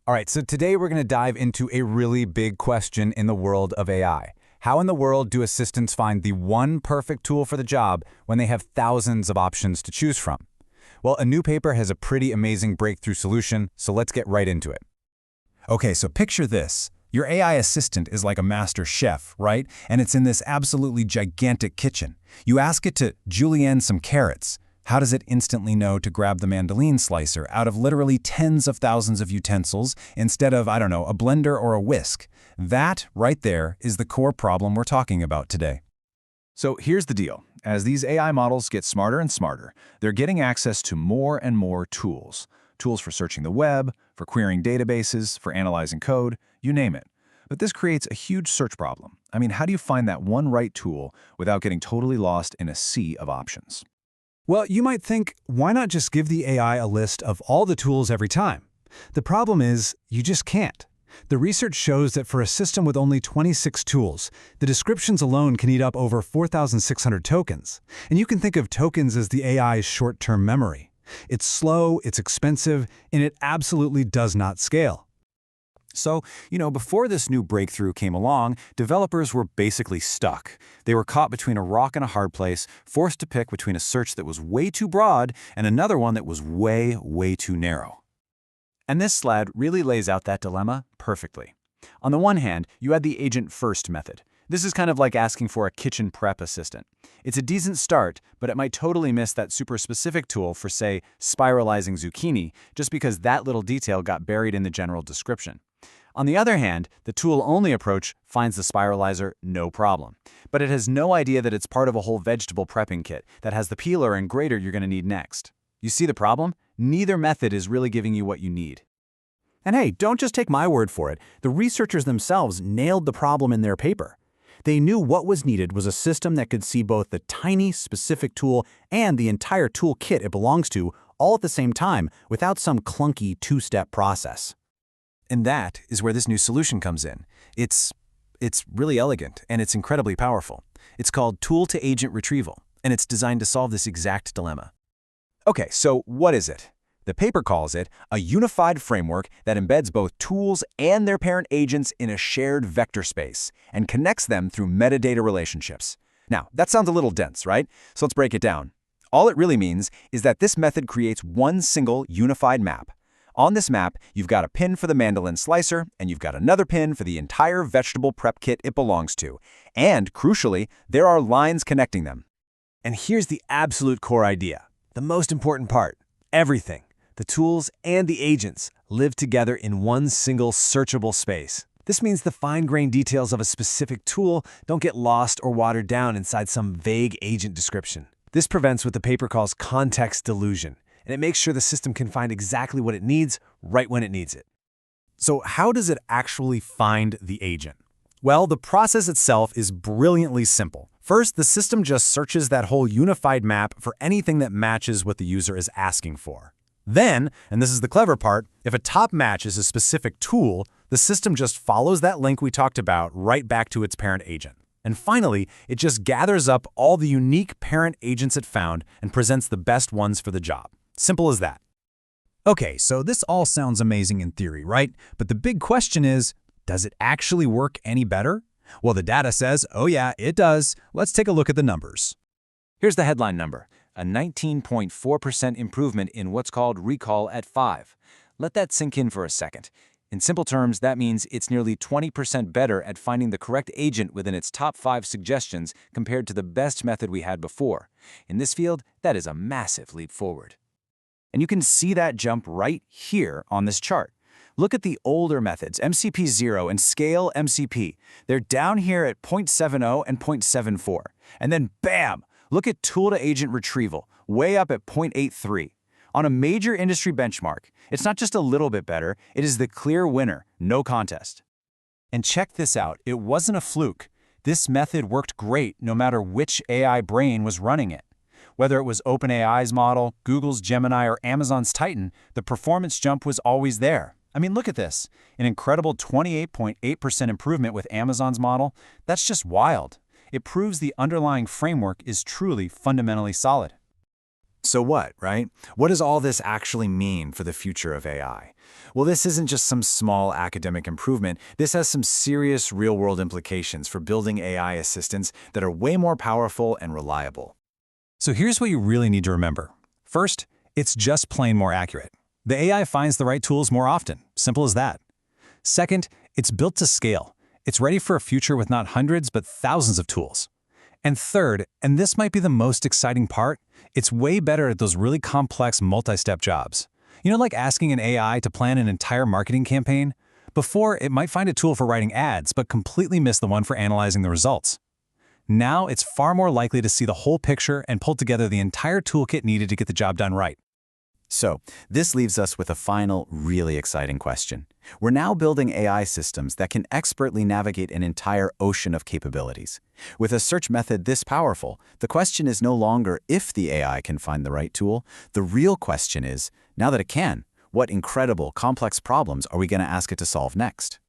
All right, so today we're going to dive into a really big question in the world of AI. How in the world do assistants find the one perfect tool for the job when they have thousands of options to choose from? Well, a new paper has a pretty amazing breakthrough solution, so let's get right into it. Okay, so picture this. Your AI assistant is like a master chef, right? And it's in this absolutely gigantic kitchen. You ask it to julienne some carrots. How does it instantly know to grab the mandolin slicer out of literally tens of thousands of utensils instead of, I don't know, a blender or a whisk? That, right there, is the core problem we're talking about today. So here's the deal. As these AI models get smarter and smarter, they're getting access to more and more tools. Tools for searching the web, for querying databases, for analyzing code, you name it. But this creates a huge search problem. I mean, how do you find that one right tool without getting totally lost in a sea of options? Well, you might think, why not just give the AI a list of all the tools every time? The problem is, you just can't. The research shows that for a system with only 26 tools, the descriptions alone can eat up over 4,600 tokens. And you can think of tokens as the AI's short-term memory. It's slow, it's expensive, and it absolutely does not scale. So, before this new breakthrough came along, developers were basically stuck. They were caught between a rock and a hard place, forced to pick between a search that was way too broad and another one that was way, way too narrow. And this slide really lays out that dilemma perfectly. On the one hand, you had the agent-first method. This is kind of like asking for a kitchen prep assistant. It's a decent start, but it might totally miss that super specific tool for, say, spiralizing zucchini, just because that little detail got buried in the general description. On the other hand, the tool-only approach finds the spiralizer no problem. But it has no idea that it's part of a whole vegetable prepping kit that has the peeler and grater you're going to need next. You see the problem? Neither method is really giving you what you need. And hey, don't just take my word for it. The researchers themselves nailed the problem in their paper. They knew what was needed was a system that could see both the tiny, specific tool and the entire toolkit it belongs to all at the same time without some clunky two-step process. And that is where this new solution comes in. It's really elegant, and it's incredibly powerful. It's called Tool-to-Agent Retrieval, and it's designed to solve this exact dilemma. Okay, so what is it? The paper calls it a unified framework that embeds both tools and their parent agents in a shared vector space and connects them through metadata relationships. Now, that sounds a little dense, right? So let's break it down. All it really means is that this method creates one single unified map. On this map, you've got a pin for the mandolin slicer, and you've got another pin for the entire vegetable prep kit it belongs to. And, crucially, there are lines connecting them. And here's the absolute core idea, the most important part. Everything, the tools and the agents, live together in one single searchable space. This means the fine-grained details of a specific tool don't get lost or watered down inside some vague agent description. This prevents what the paper calls context dilution, and it makes sure the system can find exactly what it needs right when it needs it. So how does it actually find the agent? Well, the process itself is brilliantly simple. First, the system just searches that whole unified map for anything that matches what the user is asking for. Then, and this is the clever part, if a top match is a specific tool, the system just follows that link we talked about right back to its parent agent. And finally, it just gathers up all the unique parent agents it found and presents the best ones for the job. Simple as that. Okay, so this all sounds amazing in theory, right? But the big question is, does it actually work any better? Well, the data says, oh yeah, it does. Let's take a look at the numbers. Here's the headline number, a 19.4% improvement in what's called recall at 5. Let that sink in for a second. In simple terms, that means it's nearly 20% better at finding the correct agent within its top 5 suggestions compared to the best method we had before. In this field, that is a massive leap forward. And you can see that jump right here on this chart. Look at the older methods, MCP0 and ScaleMCP. They're down here at 0.70 and 0.74. And then bam, look at Tool-to-Agent Retrieval, way up at 0.83. On a major industry benchmark, it's not just a little bit better, it is the clear winner, no contest. And check this out, it wasn't a fluke. This method worked great no matter which AI brain was running it. Whether it was OpenAI's model, Google's Gemini, or Amazon's Titan, the performance jump was always there. I mean, look at this. An incredible 28.8% improvement with Amazon's model. That's just wild. It proves the underlying framework is truly fundamentally solid. So what, right? What does all this actually mean for the future of AI? Well, this isn't just some small academic improvement. This has some serious real-world implications for building AI assistants that are way more powerful and reliable. So here's what you really need to remember. First, it's just plain more accurate. The AI finds the right tools more often. Simple as that. Second, it's built to scale. It's ready for a future with not hundreds, but thousands of tools. And third, and this might be the most exciting part, it's way better at those really complex multi-step jobs. You know, like asking an AI to plan an entire marketing campaign? Before, it might find a tool for writing ads, but completely miss the one for analyzing the results. Now, it's far more likely to see the whole picture and pull together the entire toolkit needed to get the job done right. So, this leaves us with a final, really exciting question. We're now building AI systems that can expertly navigate an entire ocean of capabilities. With a search method this powerful, the question is no longer if the AI can find the right tool. The real question is, now that it can, what incredible, complex problems are we going to ask it to solve next?